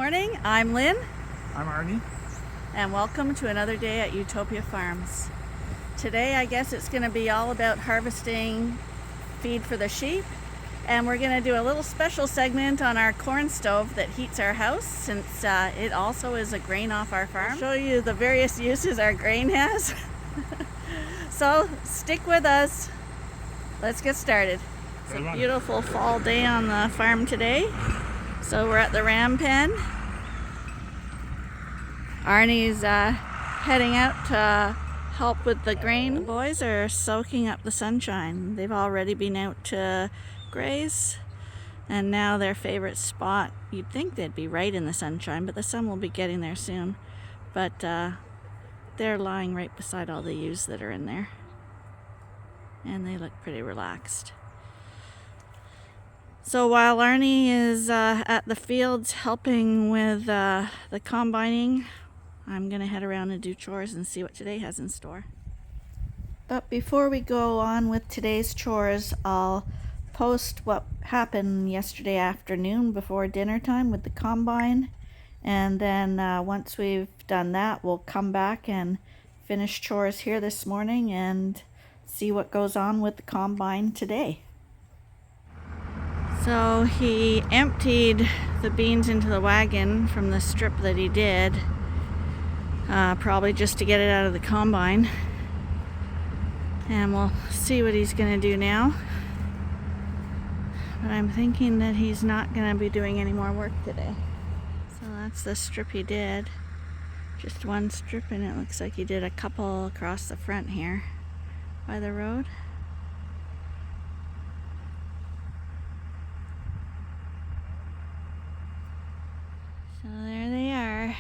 morning, I'm Lynn. I'm Arnie. And welcome to another day at Ewetopia Farms. Today I guess it's going to be all about harvesting feed for the sheep. And we're going to do a little special segment on our corn stove that heats our house, since it also is a grain off our farm. I'll show you the various uses our grain has. So stick with us. Let's get started. It's a beautiful fall day on the farm today. So we're at the ram pen. Arnie's heading out to help with the grain. The boys are soaking up the sunshine. They've already been out to graze, and now their favorite spot, you'd think they'd be right in the sunshine, but the sun will be getting there soon. But they're lying right beside all the ewes that are in there, and they look pretty relaxed. So while Arnie is at the fields helping with the combining, I'm going to head around and do chores and see what today has in store. But before we go on with today's chores, I'll post what happened yesterday afternoon before dinner time with the combine. And then once we've done that, we'll come back and finish chores here this morning and see what goes on with the combine today. So he emptied the beans into the wagon from the strip that he did, probably just to get it out of the combine. And we'll see what he's going to do now. But I'm thinking that he's not going to be doing any more work today. So that's the strip he did. Just one strip, and it looks like he did a couple across the front here by the road. So there they are.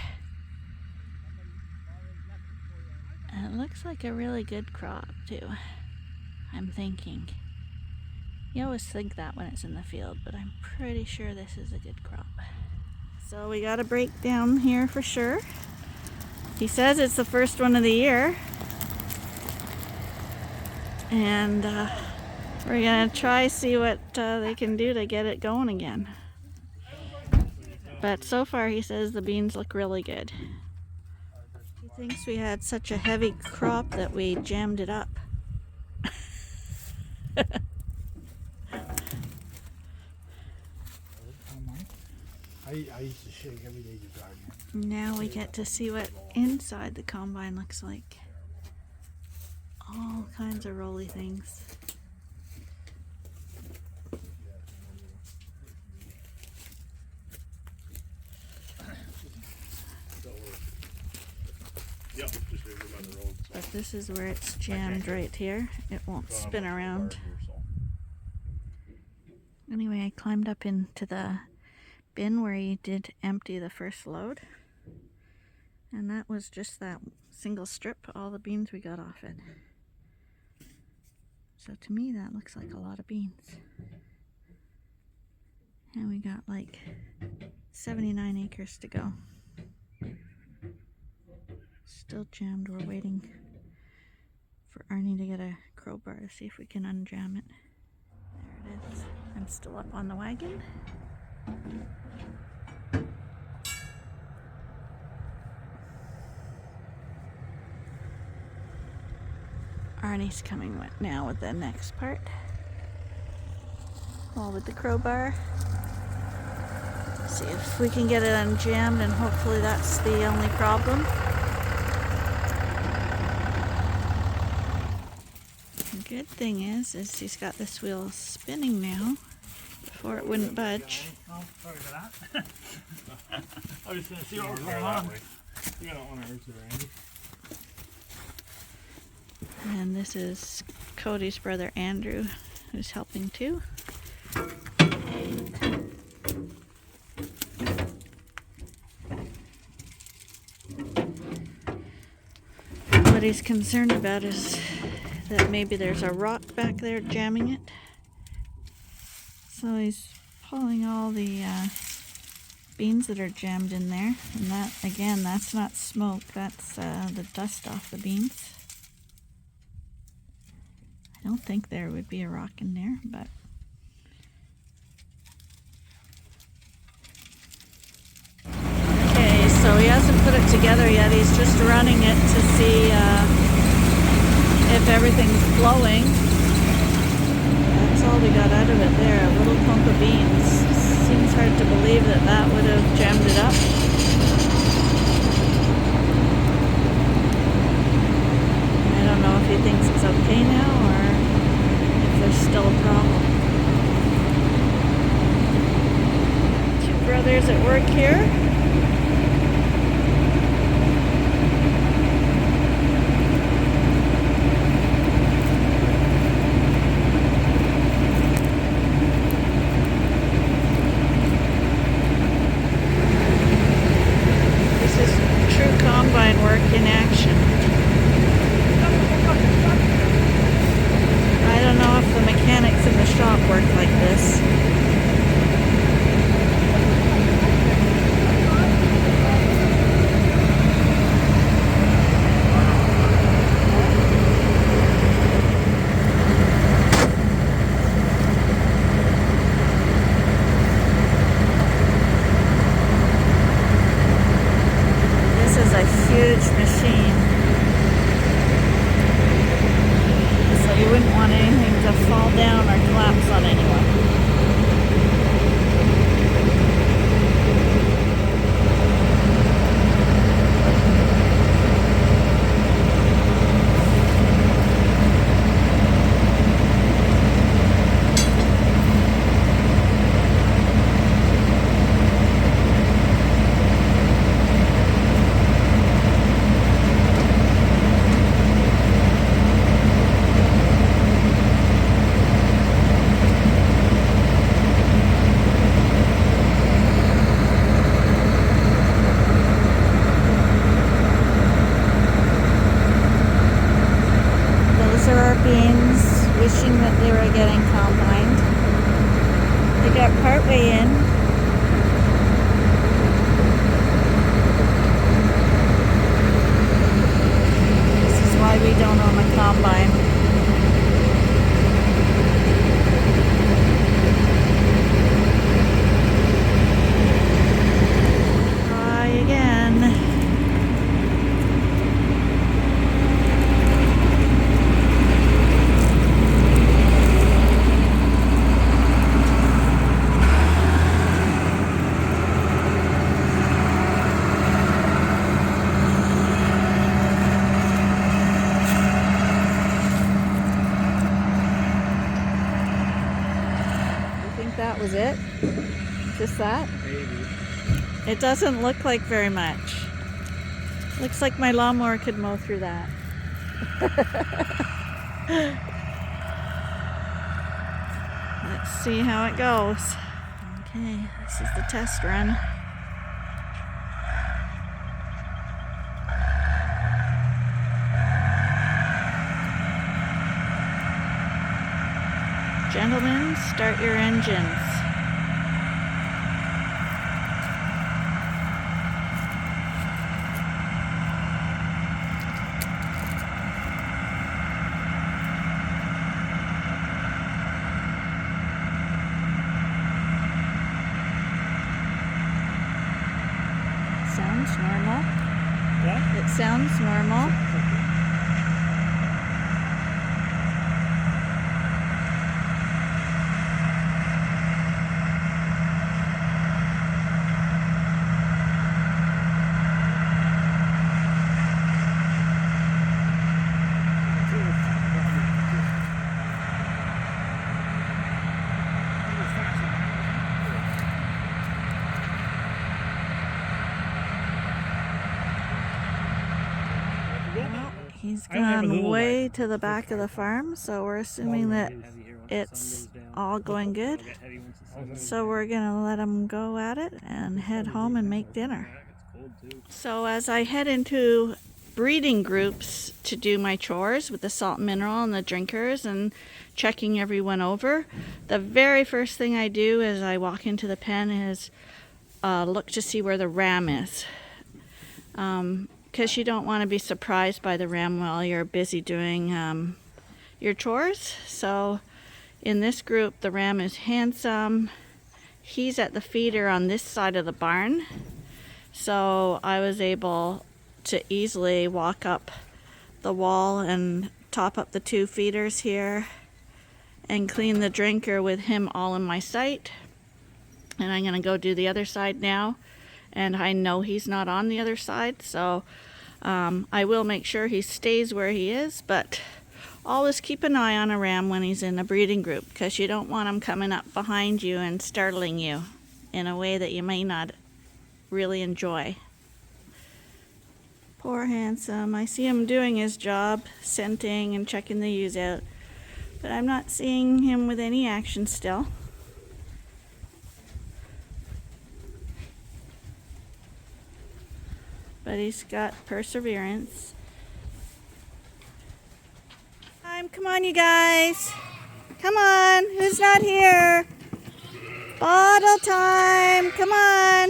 And it looks like a really good crop too, I'm thinking. You always think that when it's in the field, but I'm pretty sure this is a good crop. So we got a breakdown here for sure. He says it's the first one of the year. And we're gonna try see what they can do to get it going again. But so far he says the beans look really good. He thinks we had such a heavy crop that we jammed it up. I used to shake every day to drive. Now we get to see what inside the combine looks like. All kinds of rolly things. But this is where it's jammed right here. It won't spin around. Anyway, I climbed up into the bin where he did empty the first load. And that was just that single strip, all the beans we got off it. So to me that looks like a lot of beans. And we got like 79 acres to go. Still jammed. We're waiting for Arnie to get a crowbar to see if we can unjam it. There it is. I'm still up on the wagon. Arnie's coming now with the next part. All with the crowbar. See if we can get it unjammed, and hopefully that's the only problem. The good thing is he's got this wheel spinning now. Before it wouldn't budge. Oh, sorry for that. I was going to see what was going on. You don't want to hurt your Andy. And this is Cody's brother Andrew, who's helping too. What he's concerned about is that maybe there's a rock back there jamming it. So he's pulling all the beans that are jammed in there. And that, again, that's not smoke, that's the dust off the beans. I don't think there would be a rock in there, but together yet. He's just running it to see if everything's flowing. That's all we got out of it there, a little clump of beans. Seems hard to believe that that would have jammed it up. I don't know if he thinks it's okay now or if there's still a problem. Two brothers at work here. Combine work in action. I don't know if the mechanics in the shop work like this. Huge machine, so you wouldn't want anything to fall down or collapse on anyone. Beans, wishing that they were getting combined. They got partway in. This is why we don't own a combine. Try again. That was it? Just that? Maybe. It doesn't look like very much. Looks like my lawnmower could mow through that. Let's see how it goes. Okay, this is the test run. Gentlemen, start your engines. Sounds normal. What? It sounds normal. He's gone way to the back of the farm, so we're assuming that it's all going good. So we're gonna let him go at it and head home and make dinner. So as I head into breeding groups to do my chores with the salt and mineral and the drinkers and checking everyone over, the very first thing I do as I walk into the pen is look to see where the ram is. Because you don't want to be surprised by the ram while you're busy doing your chores. So in this group, the ram is handsome. He's at the feeder on this side of the barn. So I was able to easily walk up the wall and top up the 2 feeders here and clean the drinker with him all in my sight. And I'm gonna go do the other side now, and I know he's not on the other side, so I will make sure he stays where he is, but always keep an eye on a ram when he's in a breeding group, because you don't want him coming up behind you and startling you in a way that you may not really enjoy. Poor Handsome. I see him doing his job, scenting and checking the ewes out, but I'm not seeing him with any action still. But he's got perseverance. Come on, you guys. Come on. Who's not here? Bottle time. Come on.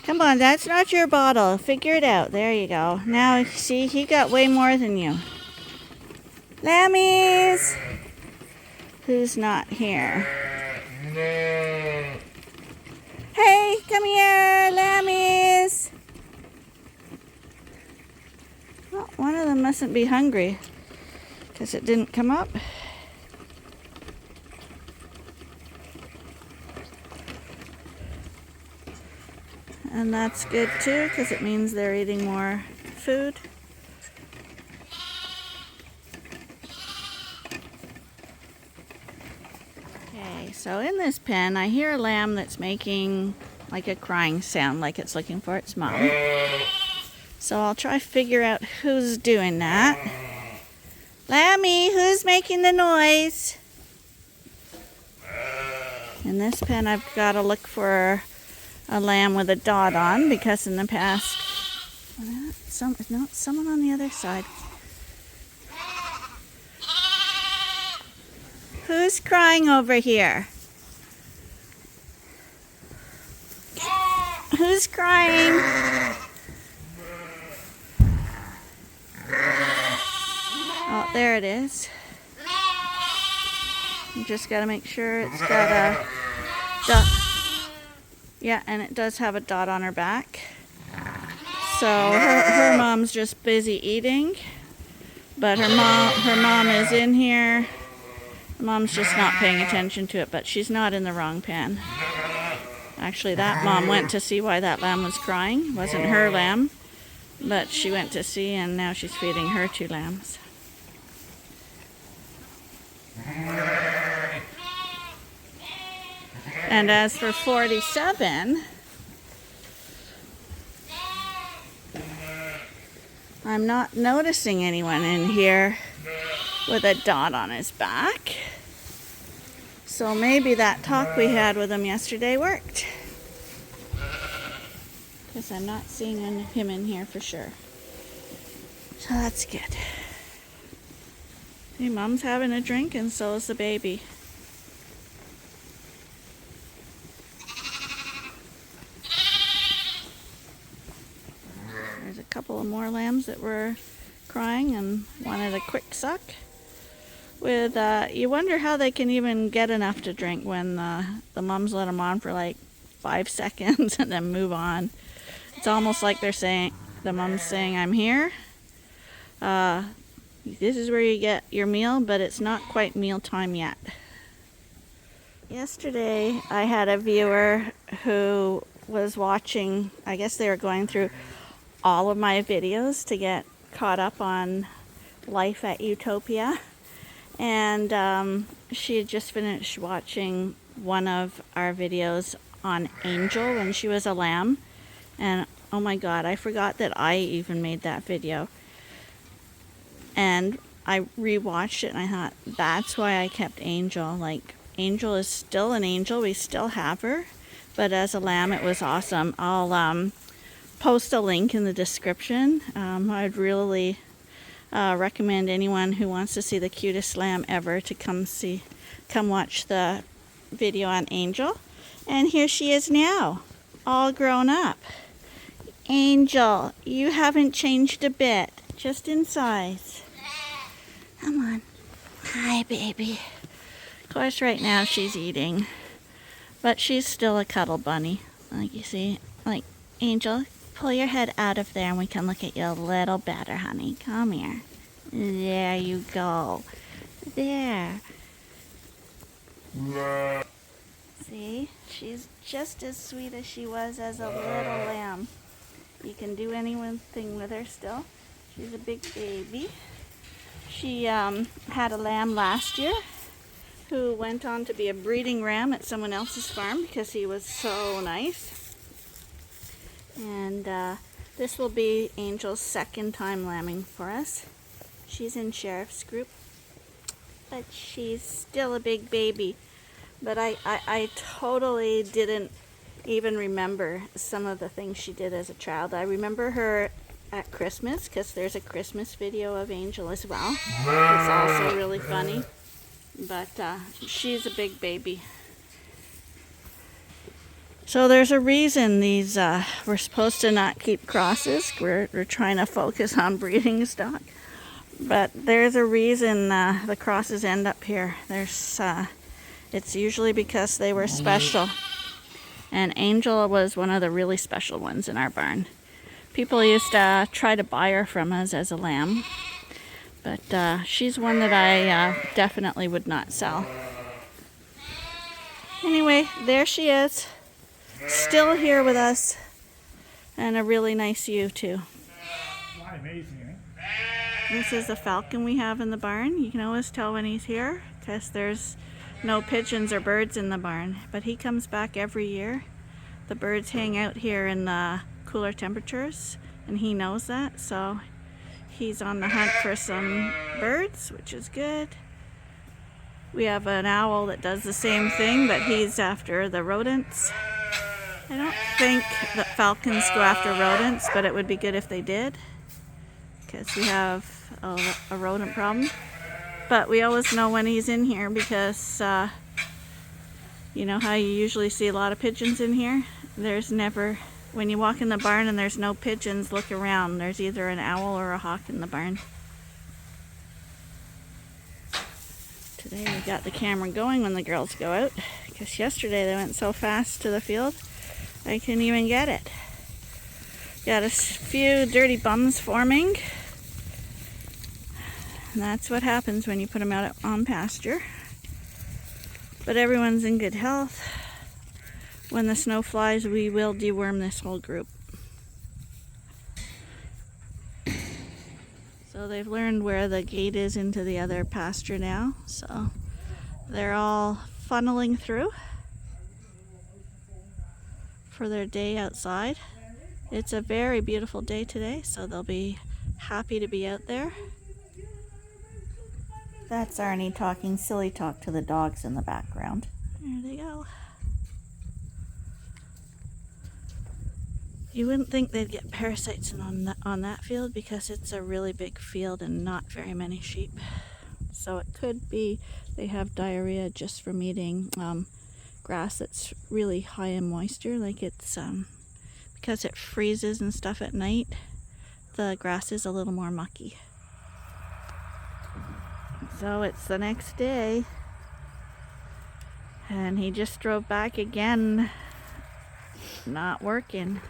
Come on, that's not your bottle. Figure it out. There you go. Now, see, he got way more than you. Lammies. Who's not here? Hey, come here, lammies. Well, one of them mustn't be hungry because it didn't come up. And that's good too, because it means they're eating more food. Okay, so in this pen, I hear a lamb that's making like a crying sound, like it's looking for its mom. So I'll try to figure out who's doing that. Lammy, who's making the noise? In this pen, I've got to look for a lamb with a dot on, because in the past, someone on the other side. Who's crying over here? Who's crying? Oh, there it is. You just got to make sure it's got a dot. Yeah, and it does have a dot on her back. So her mom's just busy eating, but her mom is in here. Her mom's just not paying attention to it, but she's not in the wrong pen. Actually, that mom went to see why that lamb was crying. It wasn't her lamb, but she went to see, and now she's feeding her 2 lambs. And as for 47, I'm not noticing anyone in here with a dot on his back. So maybe that talk we had with him yesterday worked, because I'm not seeing him in here for sure. So that's good. Hey, Mom's having a drink, and so is the baby. There's a couple of more lambs that were crying and wanted a quick suck. With you wonder how they can even get enough to drink when the mums let them on for like 5 seconds and then move on. It's almost like they're saying, the mom's saying, I'm here. This is where you get your meal, but it's not quite meal time yet. Yesterday, I had a viewer who was watching, I guess they were going through all of my videos to get caught up on life at Ewetopia. And she had just finished watching one of our videos on Angel when she was a lamb. And oh my God, I forgot that I even made that video. And I rewatched it and I thought, that's why I kept Angel. Like, Angel is still an angel. We still have her. But as a lamb, it was awesome. I'll post a link in the description. I'd really recommend anyone who wants to see the cutest lamb ever to come watch the video on Angel. And here she is now, all grown up. Angel, you haven't changed a bit, just in size. Come on. Hi, baby. Of course, right now she's eating, but she's still a cuddle bunny. Like, you see, like, Angel, pull your head out of there and we can look at you a little better, honey. Come here. There you go. There. See? She's just as sweet as she was as a little lamb. You can do anything with her still. She's a big baby. She had a lamb last year who went on to be a breeding ram at someone else's farm because he was so nice. And this will be Angel's second time lambing for us. She's in Sheriff's group, but she's still a big baby. But I totally didn't even remember some of the things she did as a child. I remember her at Christmas because there's a Christmas video of Angel as well. It's also really funny. But she's a big baby. So there's a reason these, we're supposed to not keep crosses. We're trying to focus on breeding stock. But there's a reason the crosses end up here. It's usually because they were special. And Angel was one of the really special ones in our barn. People used to try to buy her from us as a lamb. But she's one that I definitely would not sell. Anyway, there she is. Still here with us. And a really nice ewe too. Amazing, eh? This is a falcon we have in the barn. You can always tell when he's here because there's no pigeons or birds in the barn. But he comes back every year. The birds hang out here in the cooler temperatures and he knows that. So he's on the hunt for some birds, which is good. We have an owl that does the same thing, but he's after the rodents. I don't think that falcons go after rodents, but it would be good if they did, because we have a rodent problem. But we always know when he's in here because you know how you usually see a lot of pigeons in here? There's never, when you walk in the barn and there's no pigeons, look around. There's either an owl or a hawk in the barn. Today we got the camera going when the girls go out, because yesterday they went so fast to the field I couldn't even get it. Got a few dirty bums forming. And that's what happens when you put them out on pasture. But everyone's in good health. When the snow flies, we will deworm this whole group. So they've learned where the gate is into the other pasture now. So they're all funneling through for their day outside. It's a very beautiful day today, so they'll be happy to be out there. That's Arnie talking silly talk to the dogs in the background. There they go. You wouldn't think they'd get parasites on that field because it's a really big field and not very many sheep. So it could be they have diarrhea just from eating grass that's really high in moisture. Like it's because it freezes and stuff at night, the grass is a little more mucky. So it's the next day and he just drove back again, not working.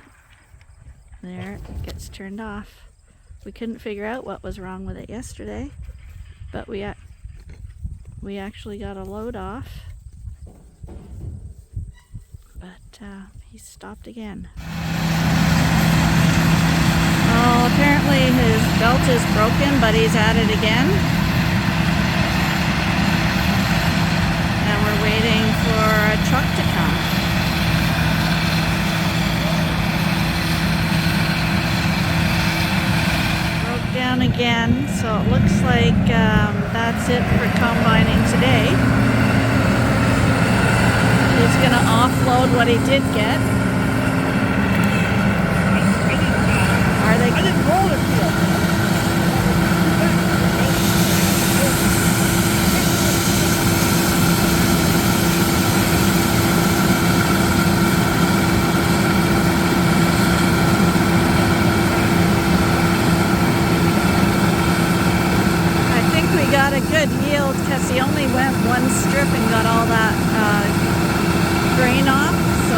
There, it gets turned off. We couldn't figure out what was wrong with it yesterday, but we actually got a load off. But he stopped again. Oh, apparently his belt is broken, but he's at it again. And we're waiting for a truck to come. Broke down again, so it looks like that's it for combining today. He's going to offload what he did get. I didn't roll it yet. I think we got a good yield because he only went one strip and got all that grain off, so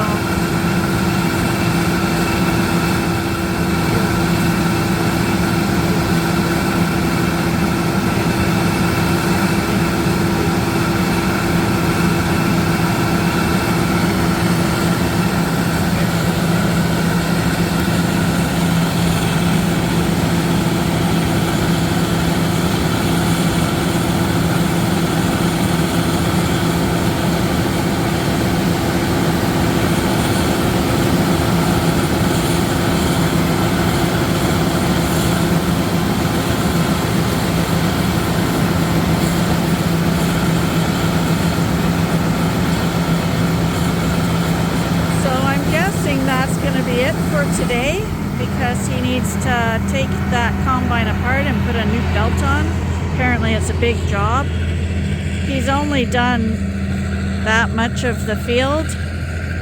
going to be it for today because he needs to take that combine apart and put a new belt on. Apparently it's a big job. He's only done that much of the field,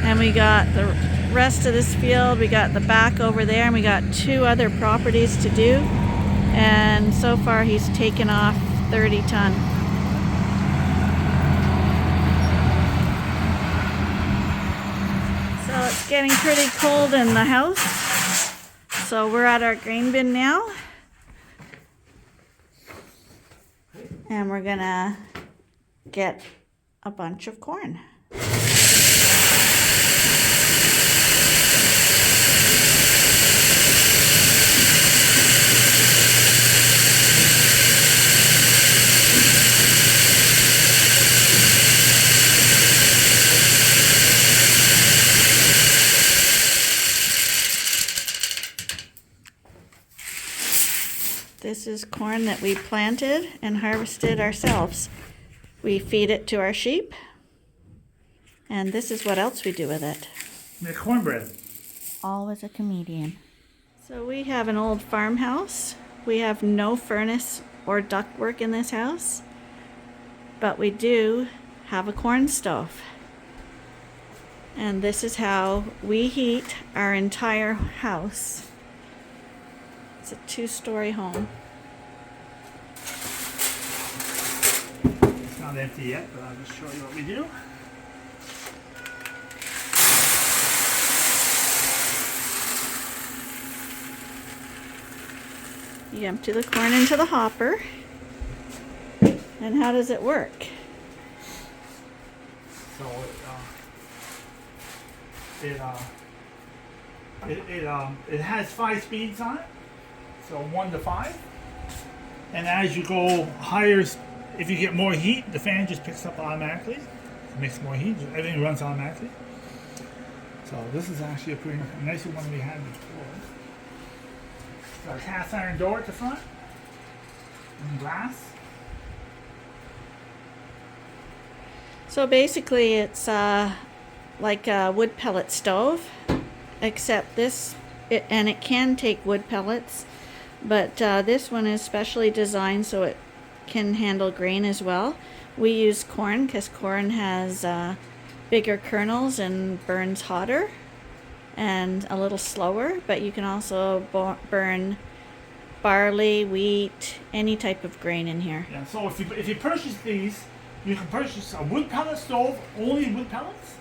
and we got the rest of this field. We got the back over there, and we got 2 other properties to do. And so far he's taken off 30 ton. So it's getting pretty cold in the house. So we're at our grain bin now. And we're gonna get a bunch of corn. This is corn that we planted and harvested ourselves. We feed it to our sheep, and this is what else we do with it. Make cornbread. Always a comedian. So we have an old farmhouse. We have no furnace or ductwork in this house, but we do have a corn stove. And this is how we heat our entire house. It's a 2-story home. It's not empty yet, but I'll just show you what we do. You empty the corn into the hopper. And how does it work? So it has 5 speeds on it. So 1 to 5. And as you go higher, if you get more heat, the fan just picks up automatically. It makes more heat. Everything runs automatically. So this is actually a pretty nicer one we had before. It's got a cast iron door at the front and glass. So basically it's like a wood pellet stove, except and it can take wood pellets, but this one is specially designed so it can handle grain as well. We use corn because corn has bigger kernels and burns hotter and a little slower, but you can also burn barley, wheat, any type of grain in here. Yeah, so if you purchase these, you can purchase a wood pellet stove, only wood pellets,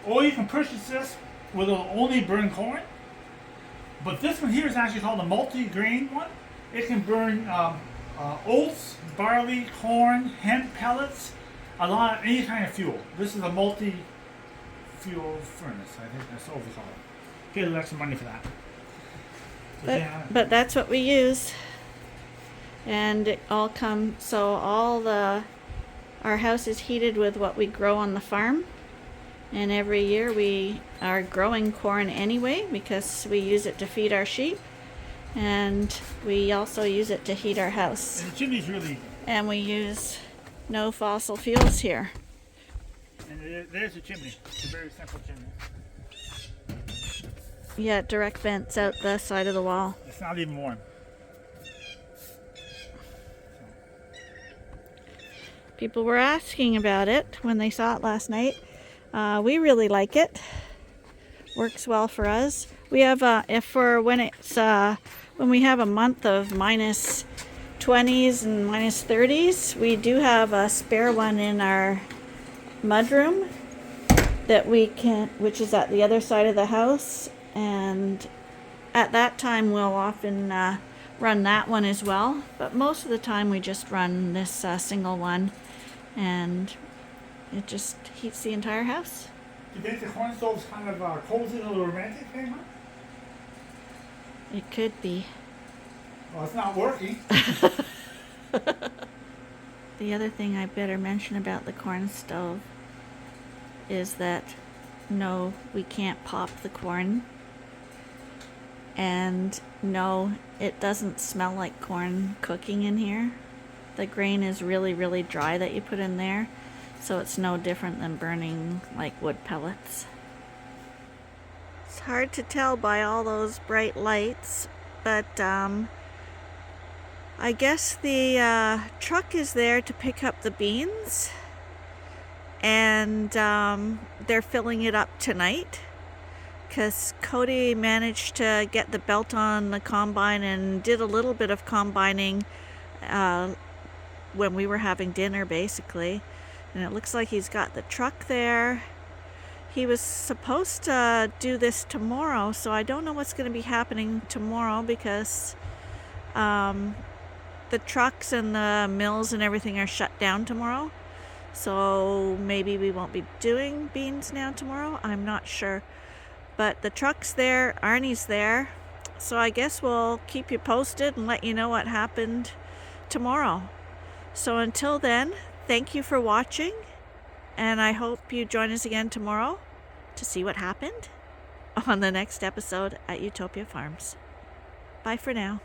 or you can purchase this with only burn corn. But this one here is actually called a multi-grain one. It can burn oats, barley, corn, hemp pellets, any kind of fuel. This is a multi-fuel furnace. I think that's what we call it. Pay a little extra money for that. But that's what we use. And it all our house is heated with what we grow on the farm. And every year we are growing corn anyway because we use it to feed our sheep. And we also use it to heat our house. And the chimney's really... And we use no fossil fuels here. And there's a chimney. It's a very simple chimney. Yeah, direct vents out the side of the wall. It's not even warm. People were asking about it when they saw it last night. We really like it. Works well for us. We have when we have a month of minus 20s and minus 30s, we do have a spare one in our mudroom that which is at the other side of the house, and at that time we'll often run that one as well, but most of the time we just run this single one, and it just heats the entire house. Do you think the corn stove's kind of a cozy little romantic thing, huh? It could be. Well, it's not working. The other thing I better mention about the corn stove is that no, we can't pop the corn, and no, it doesn't smell like corn cooking in here. The grain is really, really dry that you put in there, so it's no different than burning like wood pellets. It's hard to tell by all those bright lights, but I guess the truck is there to pick up the beans, and they're filling it up tonight because Cody managed to get the belt on the combine and did a little bit of combining when we were having dinner, basically. And it looks like he's got the truck there. He was supposed to do this tomorrow, so I don't know what's going to be happening tomorrow because the trucks and the mills and everything are shut down tomorrow. So maybe we won't be doing beans now tomorrow. I'm not sure. But the truck's there, Arnie's there. So I guess we'll keep you posted and let you know what happened tomorrow. So until then, thank you for watching. And I hope you join us again tomorrow to see what happened on the next episode at Ewetopia Farms. Bye for now.